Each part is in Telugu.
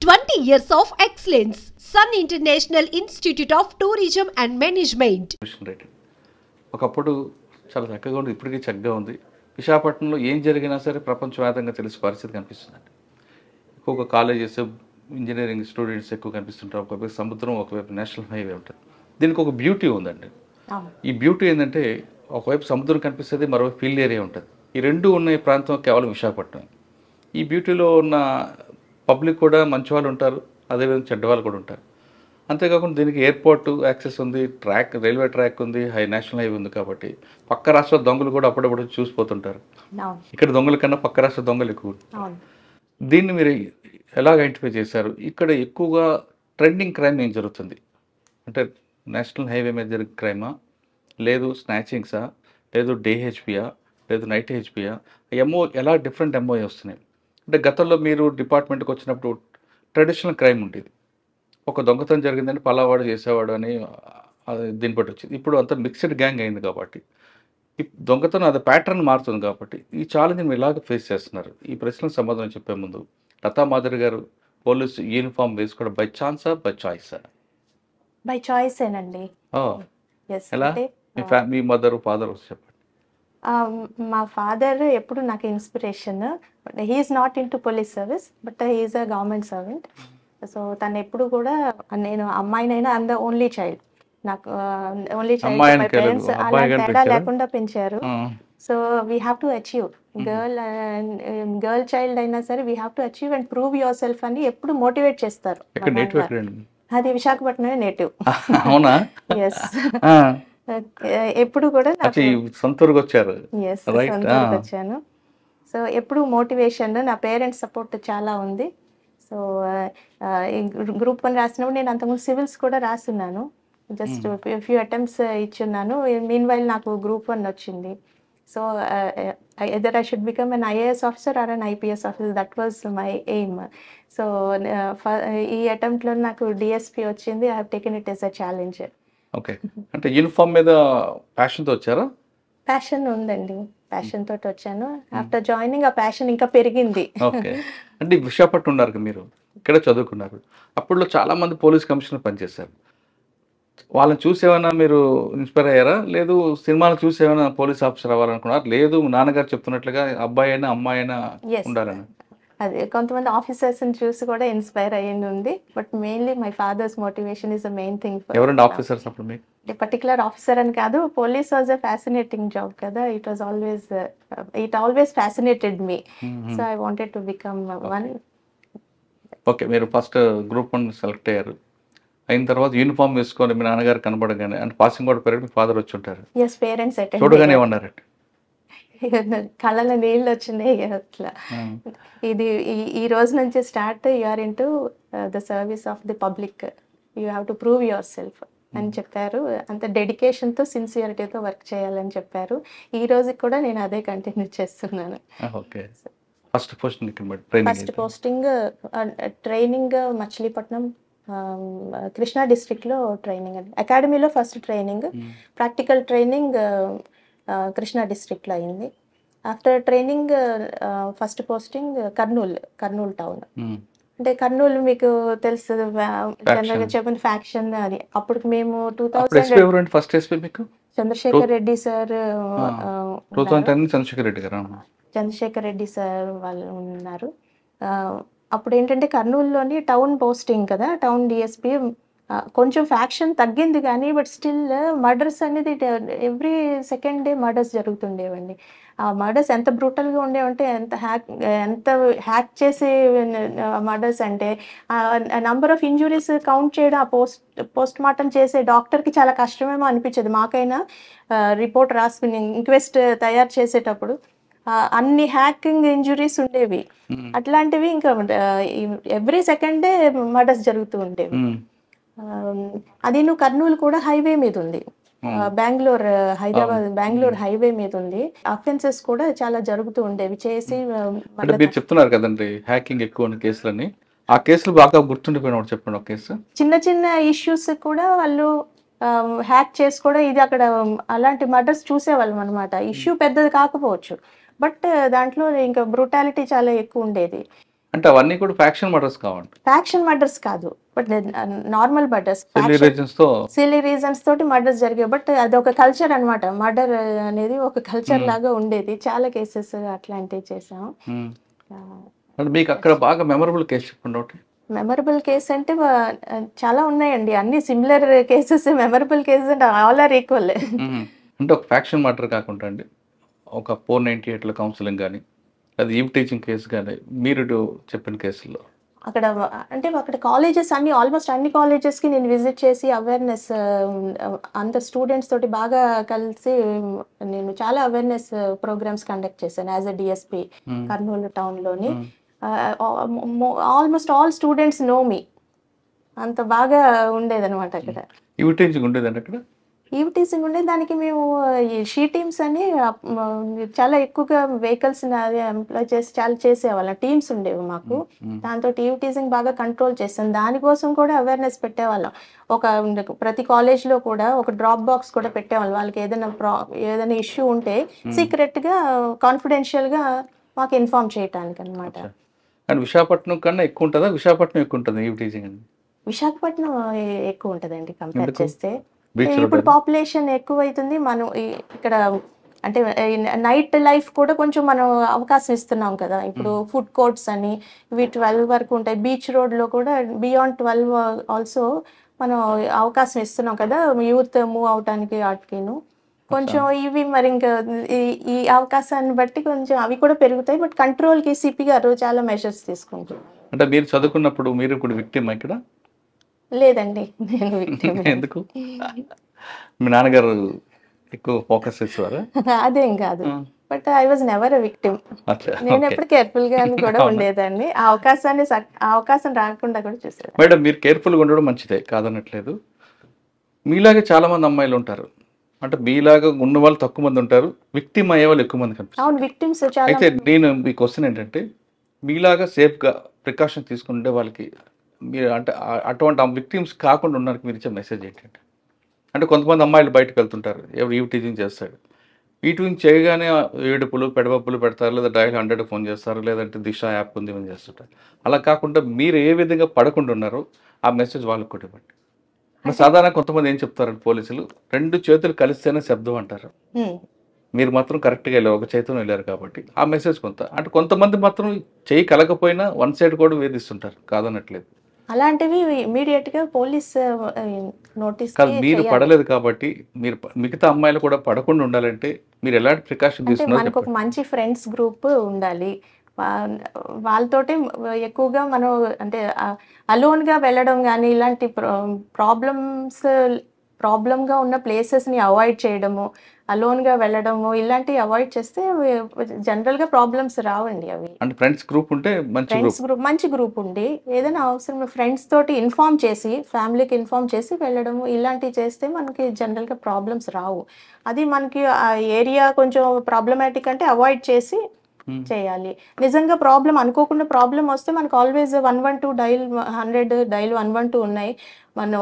20 years of excellence. Sun International Institute of Tourism and Management. ఒకప్పుడు చాలా చక్కగా ఉంది, ఇప్పటికీ చక్కగా ఉంది. విశాఖపట్నంలో ఏం జరిగినా సరే ప్రపంచవ్యాప్తంగా తెలిసే పరిస్థితి కనిపిస్తుందండి. ఎక్కువగా కాలేజెస్, ఇంజనీరింగ్ స్టూడెంట్స్ ఎక్కువ కనిపిస్తుంటారు. ఒకవైపు సముద్రం, ఒకవైపు నేషనల్ హైవే ఉంటుంది. దీనికి ఒక బ్యూటీ ఉందండి. ఈ బ్యూటీ ఏంటంటే ఒకవైపు సముద్రం కనిపిస్తుంది, మరోవైపు ఫీల్డ్ ఏరియా ఉంటుంది. ఈ రెండు ఉన్న ప్రాంతం కేవలం విశాఖపట్నం. ఈ బ్యూటీలో ఉన్న పబ్లిక్ కూడా మంచి వాళ్ళు ఉంటారు, అదేవిధంగా చెడ్డవాళ్ళు కూడా ఉంటారు. అంతేకాకుండా దీనికి ఎయిర్పోర్ట్ యాక్సెస్ ఉంది, రైల్వే ట్రాక్ ఉంది, నేషనల్ హైవే ఉంది. కాబట్టి పక్క రాష్ట్ర దొంగలు కూడా అప్పుడప్పుడు చూసిపోతుంటారు. ఇక్కడ దొంగల కన్నా పక్క రాష్ట్ర దొంగలు ఎక్కువ. దీన్ని మీరు ఎలా ఐడెంటిఫై చేశారు? ఇక్కడ ఎక్కువగా ట్రెండింగ్ క్రైమ్ ఏం జరుగుతుంది అంటే నేషనల్ హైవే మీద జరిగే క్రైమా, లేదు స్నాచింగ్సా, లేదు డే హెచ్పియా, లేదు నైట్ హెచ్పియా? ఎలా డిఫరెంట్ ఎంఓ వస్తున్నాయి అంటే గతంలో మీరు డిపార్ట్మెంట్కి వచ్చినప్పుడు ట్రెడిషనల్ క్రైమ్ ఉండేది. ఒక దొంగతనం జరిగిందని పలావాడు చేసేవాడు అని దీన్ని బట్టి వచ్చింది. ఇప్పుడు అంతా మిక్స్డ్ గ్యాంగ్ అయింది కాబట్టి ఈ దొంగతనం అది ప్యాటర్న్ మారుతుంది. కాబట్టి ఈ ఛాలెంజ్ మీరు ఇలాగ ఫేస్ చేస్తున్నారు. ఈ ప్రశ్నకు సమాధానం చెప్పే ముందు లతా మాధురి గారు పోలీసు యూనిఫామ్ వేసుకోవడం బై ఛాన్సా, బై చాయిసా? బై చాయిస్ ఏనండి. ఎలా? మీ మదర్, ఫాదర్ చెప్పండి. మా ఫాదర్ ఎప్పుడు నాకు inspiration. But he's not into police service, but he's a government servant. So తను ఎప్పుడు కూడా, నేను అమ్మాయినైనా అంద ఓన్లీ చైల్డ్, నాకు ఓన్లీ చైల్డ్. మై పేరెంట్స్ అలా తేడా లేకుండా పెంచారు. So we have to achieve, girl child అయినా సరే we have to achieve and prove yourself అని ఎప్పుడు మోటివేట్ చేస్తారు. అది విశాఖపట్నమే నేటివ్. అవునా? ఎస్. ఎప్పుడు కూడా సొంతూరుకు వచ్చారు. సొంతూరుకు వచ్చాను. సో ఎప్పుడు మోటివేషన్, నా పేరెంట్స్ సపోర్ట్ చాలా ఉంది. సో గ్రూప్ 1 రాసినప్పుడు నేను అంతకుముందు సివిల్స్ కూడా రాస్తున్నాను. జస్ట్ ఫ్యూ అటెంప్ట్స్ ఇచ్చున్నాను. మీన్ వైల్ నాకు గ్రూప్ 1 వచ్చింది. So either I should become an IAS officer or an IPS officer, that was my aim. సో ఈ అటెంప్ట్లో నాకు డిఎస్పీ వచ్చింది. I have taken it as a challenge. Okay, అంటే యూనిఫామ్ మీద ప్యాషన్తో వచ్చారా? ప్యాషన్ ఉందండి, ప్యాషన్ తోటి వచ్చాను. ఆఫ్టర్ జాయినింగ్ ఆ ప్యాషన్ ఇంకా పెరిగింది. ఓకే, అంటే విశాఖపట్నం ఉన్నారు మీరు, ఇక్కడ చదువుకున్నారు. అప్పుడులో చాలా మంది పోలీస్ కమిషనర్ పనిచేశారు. వాళ్ళని చూసి ఏమైనా మీరు ఇన్స్పైర్ అయ్యారా? లేదు సినిమాలు చూసి ఏమైనా పోలీస్ ఆఫీసర్ అవ్వాలనుకున్నారు? లేదు నాన్నగారు చెప్తున్నట్లుగా అబ్బాయి అయినా అమ్మాయి అయినా ఉండాలని? అదే, కొంతమంది ఆఫీసర్స్ని చూసి కూడా ఇన్స్పైర్ అయ్యింది ఉంది. But mainly my father's motivation is the main thing. ఎవరండి ఆఫీసర్స్ అప్పుడు మీకు? పర్టికులర్ ఆఫీసర్ అని కాదు, police was a fascinating job కదా. It always fascinated me. So I wanted to become one. Okay, మీరు ఫస్ట్ గ్రూప్ 1 సెలెక్ట్ అయ్యారు. అయిన తర్వాత యూనిఫామ్ వేసుకొని మీ నాన్నగారు కనబడగానే, అంటే పాసింగ్ అవుట్ పీరియడ్ మీ ఫాదర్ వచ్చి ఉంటారు. ఎస్, పేరెంట్స్ చూడగానే ఏమన్నారండి? కళ్ళలో నీళ్ళు వచ్చినాయి అట్లా. ఇది ఈ రోజు నుంచి start, you are into the service of the public, you have to prove yourself అని చెప్పారు. అంత డెడికేషన్తో, సిన్సియరిటీతో వర్క్ చేయాలని చెప్పారు. ఈ రోజుకి కూడా నేను అదే కంటిన్యూ చేస్తున్నాను. Okay, first posting training Machilipatnam, Krishna డిస్ట్రిక్ట్లో ట్రైనింగ్ అండి. అకాడమీలో first training, practical training Krishna డిస్ట్రిక్ట్లో అయింది. After training first posting Kurnool town. అంటే కర్నూలు మీకు తెలుసు, జనరల్గా చెప్పిన ఫ్యాక్షన్ అది. అప్పుడు మేము 2000 చంద్రశేఖర్ రెడ్డి సార్, చంద్రశేఖర్ రెడ్డి సార్ వాళ్ళు ఉన్నారు. అప్పుడు ఏంటంటే కర్నూలులోని టౌన్ పోస్టింగ్ కదా, టౌన్ డిఎస్పీ. కొంచెం ఫ్యాక్షన్ తగ్గింది కానీ, బట్ స్టిల్ మర్డర్స్ అనేది ఎవ్రీ సెకండ్ డే మర్డర్స్ జరుగుతుండేవండి. ఆ మర్డర్స్ ఎంత బ్రూటల్గా ఉండేవంటే, ఎంత హ్యాక్ చేసే మర్డర్స్ అంటే, నంబర్ ఆఫ్ ఇంజురీస్ కౌంట్ చేయడం, ఆ పోస్ట్ మార్టం చేసే డాక్టర్కి చాలా కష్టమేమో అనిపించేది. మాకైనా రిపోర్ట్ రాసుకుని ఇంక్వెస్ట్ తయారు చేసేటప్పుడు అన్ని హ్యాకింగ్ ఇంజురీస్ ఉండేవి. అట్లాంటివి ఇంకా ఎవ్రీ సెకండ్ డే మర్డర్స్ జరుగుతూ ఉండేవి. అది కర్నూలు కూడా హైవే మీద ఉంది, బెంగళూరు హైవే మీద ఉంది. అఫెన్సెస్ కూడా చాలా జరుగుతూ ఉండేవి చేసి. మీరు చెప్తున్నారు కదండి హ్యాకింగ్ ఎక్కువ కేసులని, ఆ కేసులు బాగా గుర్తుండిపోయిన చెప్పండి ఒక కేసు. చిన్న చిన్న ఇష్యూస్ కూడా వాళ్ళు హ్యాక్ చేసుకోవడం, ఇది అక్కడ అలాంటి మర్డర్స్ చూసేవాళ్ళం అనమాట. ఇష్యూ పెద్దది కాకపోవచ్చు, బట్ దాంట్లో ఇంకా బ్రూటాలిటీ చాలా ఎక్కువ ఉండేది. అంటే అవన్నీ కూడా ఫ్యాక్షన్ మర్డర్స్ కావండి, ఫ్యాక్షన్ మర్డర్స్ కాదు, but normal murders, silly reasons తో సిల్లీ రీజన్స్ తోటి మర్డర్స్ జరిగాయి. బట్ అది ఒక కల్చర్ అన్నమాట. మర్డర్ అనేది ఒక కల్చర్ లాగా ఉండేది. చాలా కేసెస్ అట్లాంటివి చేసాం. అంటే మీకు అక్కడ బాగా మెమరబుల్ కేసు చెప్పండి ఒకటి. మెమరబుల్ కేసు అంటే చాలా ఉన్నాయండి. అన్ని సిమిలర్ కేసెస్. మెమరబుల్ కేసెస్ అంటే ఆల్ ఆర్ ఈక్వల్. అంటే ఒక ఫ్యాక్షన్ మర్డర్ కాకుండా అండి, ఒక 498లో కౌన్సిలింగ్ కానీ అది ఈవ్ టీచింగ్ కేసు కానీ మీరు చెప్పిన కేసుల్లో అక్కడ అంటే అక్కడ కాలేజెస్ అన్ని ఆల్మోస్ట్ అన్ని కాలేజెస్కి నేను విజిట్ చేసి అవేర్నెస్ అంత స్టూడెంట్స్ తోటి బాగా కలిసి నేను చాలా అవేర్నెస్ ప్రోగ్రామ్స్ కండక్ట్ చేశాను యాజ్ అ డిఎస్పి కర్నూలు టౌన్లోని. Almost all students know me. అంత బాగా ఉండేదన్నమాట అక్కడ. ఈవ్ టీచింగ్ ఉండేదండి అక్కడ. ఈవ్ టీచింగ్ ఉండేది. దానికి మేము ఈ షీ టీమ్స్ అని చాలా ఎక్కువగా వెహికల్స్ ఎంప్లాయ్ చేసి చాలా చేసేవాళ్ళం. టీమ్స్ ఉండేవి మాకు. దాంతో ఈవ్ టీచింగ్ బాగా కంట్రోల్ చేస్తాం. దానికోసం కూడా అవేర్నెస్ పెట్టేవాళ్ళం. ప్రతి కాలేజ్లో కూడా ఒక డ్రాప్ బాక్స్ కూడా పెట్టేవాళ్ళం. వాళ్ళకి ఏదైనా ఇష్యూ ఉంటే సీక్రెట్గా కాన్ఫిడెన్షియల్గా మాకు ఇన్ఫార్మ్ చేయటానికి అనమాట. అండ్ విశాఖపట్నం కన్నా ఎక్కువ ఉంటుందా? విశాఖపట్నం ఎక్కువ ఉంటుంది ఈవ్ టీచింగ్ అండి. విశాఖపట్నం ఎక్కువ ఉంటుందండి కంపేర్ చేస్తే. బీచ్ ఇప్పుడు పాపులేషన్ ఎక్కువ అవుతుంది. మనం ఇక్కడ అంటే నైట్ లైఫ్ కూడా కొంచెం మనం అవకాశం ఇస్తున్నాం కదా. ఇప్పుడు ఫుడ్ కోర్ట్స్ అని ఇవి 12 వరకు ఉంటాయి. బీచ్ రోడ్లో కూడా బియాండ్ 12 ఆల్సో మనం అవకాశం ఇస్తున్నాం కదా యూత్ మూవ్ అవటానికి. వాటికిను కొంచెం ఇవి మరి ఇంకా ఈ అవకాశాన్ని బట్టి కొంచెం అవి కూడా పెరుగుతాయి. బట్ కంట్రోల్కి సిపి గారు చాలా మెషర్స్ తీసుకుంటారు. అంటే మీరు చదువుకున్నప్పుడు మీరు కూడా విక్టిమ్ ఇక్కడ? లేదండి, నేను విక్టిమ్. ఎందుకు? మీ నాన్నగారు ఎక్కువ ఫోకస్ చేసేవారా? అదేం కాదు, but I was never a victim. నేను ఎప్పుడు కేర్ఫుల్ గా కూడా ఉండేదాన్ని. ఆ అవకాశం రాకుండా కూడా చూసేదాన్ని. మేడం, మీరు కేర్ఫుల్గా ఉండడం మంచిదే, కాదనట్లేదు. మీలాగే చాలా మంది అమ్మాయిలు ఉంటారు. అంటే మీలాగా ఉన్న వాళ్ళు తక్కువ మంది ఉంటారు, విక్టిమ్ అయ్యే వాళ్ళు ఎక్కువ మంది కనిపిస్తారు. అవును, విక్టిమ్స్ చాలా. అయితే నేను మీ క్వశ్చన్ ఏంటంటే, మీలాగా సేఫ్గా ప్రికాషన్ తీసుకుంటే వాళ్ళకి మీరు అంటే అటువంటి విక్టిమ్స్ కాకుండా ఉండడానికి మీరు ఇచ్చే మెసేజ్ ఏంటంటే, అంటే కొంతమంది అమ్మాయిలు బయటకు వెళ్తుంటారు, ఎవరు ఈవ్ టీచింగ్ చేస్తాడు, ఈవినింగ్ చేయగానే ఏడుపులు పెడబప్పులు పెడతారు, లేదా డయల్ 100 ఫోన్ చేస్తారు, లేదంటే దిశ యాప్ ఉంది అని చేస్తుంటారు. అలా కాకుండా మీరు ఏ విధంగా పడకుండా ఉన్నారో ఆ మెసేజ్ వాళ్ళకి కూడా ఇవ్వండి. సాధారణంగా కొంతమంది ఏం చెప్తారంటే పోలీసులు, 2 చేతులు కలిస్తేనే శబ్దం అంటారు. మీరు మాత్రం కరెక్ట్గా వెళ్ళారు, ఒక చేతితో వెళ్ళారు కాబట్టి ఆ మెసేజ్ అంటే కొంతమంది మాత్రం చేయి కలకపోయినా వన్ సైడ్ కూడా వేధిస్తుంటారు, కాదనట్లేదు. అలాంటివి ఇమీడియట్ గా పోలీస్ నోటీస్ కాదు, మీరు పడలేదు కాబట్టి మీరు మిగతా అమ్మాయిలు కూడా పడకుండా ఉండాలంటే మీరు ఎలాంటి ప్రికాషన్ తీసుకున్నారు? మనకు ఒక మంచి ఫ్రెండ్స్ గ్రూప్ ఉండాలి. వాళ్ళతోటి ఎక్కువగా మనం అంటే అలోన్గా వెళ్ళడం కానీ ఇలాంటి ప్రాబ్లంగా ఉన్న ప్లేసెస్ని అవాయిడ్ చేయడము, అలోన్గా వెళ్ళడము ఇలాంటివి అవాయిడ్ చేస్తే జనరల్గా ప్రాబ్లమ్స్ రావండి. అవి అంటే ఫ్రెండ్స్ గ్రూప్ ఉంటే మంచి గ్రూప్ ఉండి ఏదైనా అవసరం ఫ్రెండ్స్ తోటి ఇన్ఫార్మ్ చేసి, ఫ్యామిలీకి ఇన్ఫార్మ్ చేసి వెళ్ళడము ఇలాంటివి చేస్తే మనకి జనరల్గా ప్రాబ్లమ్స్ రావు. అది మనకి ఆ ఏరియా కొంచెం ప్రాబ్లమాటిక్ అంటే అవాయిడ్ చేసి చేయాలి. నిజంగా ప్రాబ్లం అనుకోకుండా ప్రాబ్లం వస్తే మనకు ఆల్వేస్ 112 డైల్ 100 డైల్ 112 ఉన్నాయి. మనం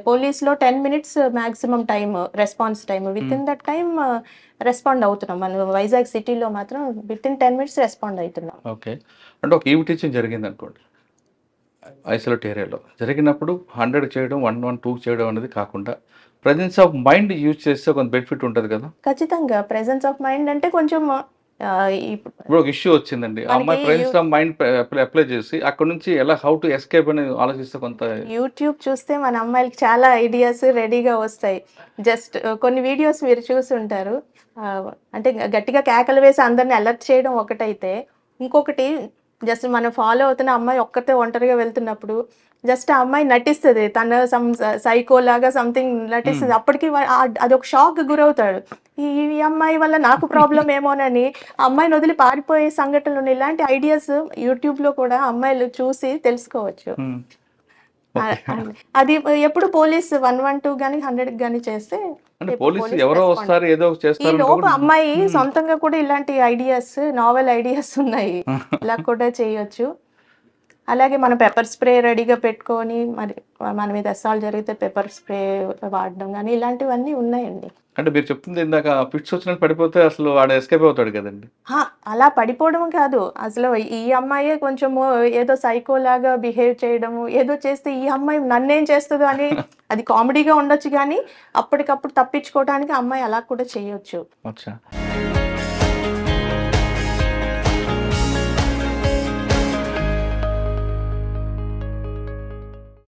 పోలీస్లో 10 minutes maximum time response time, with in that time respond అవుతున్నాం. మనం వైజాగ్ సిటీలో మాత్రం విత్ ఇన్ 10 minutes రెస్పాండ్ అవుతున్నాం. ఓకే, అంటే ఒక ఈవ్ టీచింగ్ జరిగింది అనుకోండి, ఐసోలేట్ ఏరియాలో జరిగినప్పుడు 100 చేయడం 112 చేయడం అనేది కాకుండా ప్రెజెన్స్ ఆఫ్ మైండ్ యూజ్ చేస్తే కొంత బెనిఫిట్ ఉంటుంది కదా. ఖచ్చితంగా ప్రెజెన్స్ ఆఫ్ మైండ్ అంటే కొంచెం ఇప్పుడు ఒక ఇష్యూ వచ్చిందండి, అమ్మాయి ప్రెజెన్స్ ఆఫ్ మైండ్ అప్లై చేసి అక్కడ నుంచి ఎలా హౌ టు ఎస్కేప్ అని ఆలోచిస్తే కొంత యూట్యూబ్ చూస్తే మన అమ్మాయిలకి చాలా ఐడియాస్ రెడీగా వస్తాయి. జస్ట్ కొన్ని వీడియోస్ మీరు చూసి ఉంటారు. అంటే గట్టిగా కేకలు వేసి అందరిని అలర్ట్ చేయడం ఒకటైతే, ఇంకొకటి జస్ట్ మనం ఫాలో అవుతున్న అమ్మాయి ఒక్కతే ఒంటరిగా వెళ్తున్నప్పుడు జస్ట్ ఆ అమ్మాయి నటిస్తుంది, తన సైకో లాగా సంథింగ్ నటిస్తుంది. అప్పటికి అదొక షాక్ గురవుతాడు, ఈ అమ్మాయి వల్ల నాకు ప్రాబ్లం ఏమోనని అమ్మాయిని వదిలి పారిపోయే సంఘటనలు. ఇలాంటి ఐడియాస్ యూట్యూబ్లో కూడా అమ్మాయిలు చూసి తెలుసుకోవచ్చు. అది ఎప్పుడు పోలీస్ 112 కానీ 100 కానీ చేస్తే ఈ లోపు అమ్మాయి సొంతంగా కూడా ఇలాంటి ఐడియాస్, నావెల్ ఐడియాస్ ఉన్నాయి, ఇలా కూడా చేయొచ్చు. అలాగే మనం పెప్పర్ స్ప్రే రెడీగా పెట్టుకొని మరి మన మీద అస్సాలు జరిగితే పెప్పర్ స్ప్రే వాడడం కానీ ఇలాంటివన్నీ ఉన్నాయండి. అంటే మీరు చెప్తుంది ఇందాక ఫిట్స్ వచ్చినట్టు పడిపోతే అసలు వాడు ఎస్కేప్ అవుతాడు కదండి. అలా పడిపోవడం కాదు, అసలు ఈ అమ్మాయే కొంచెము ఏదో సైకోలాగా బిహేవ్ చేయడము, ఏదో చేస్తే ఈ అమ్మాయి నన్నేం చేస్తుందో అని అది కామెడీగా ఉండొచ్చు, కానీ అప్పటికప్పుడు తప్పించుకోవడానికి అమ్మాయి అలా కూడా చేయొచ్చు. అచ్చా.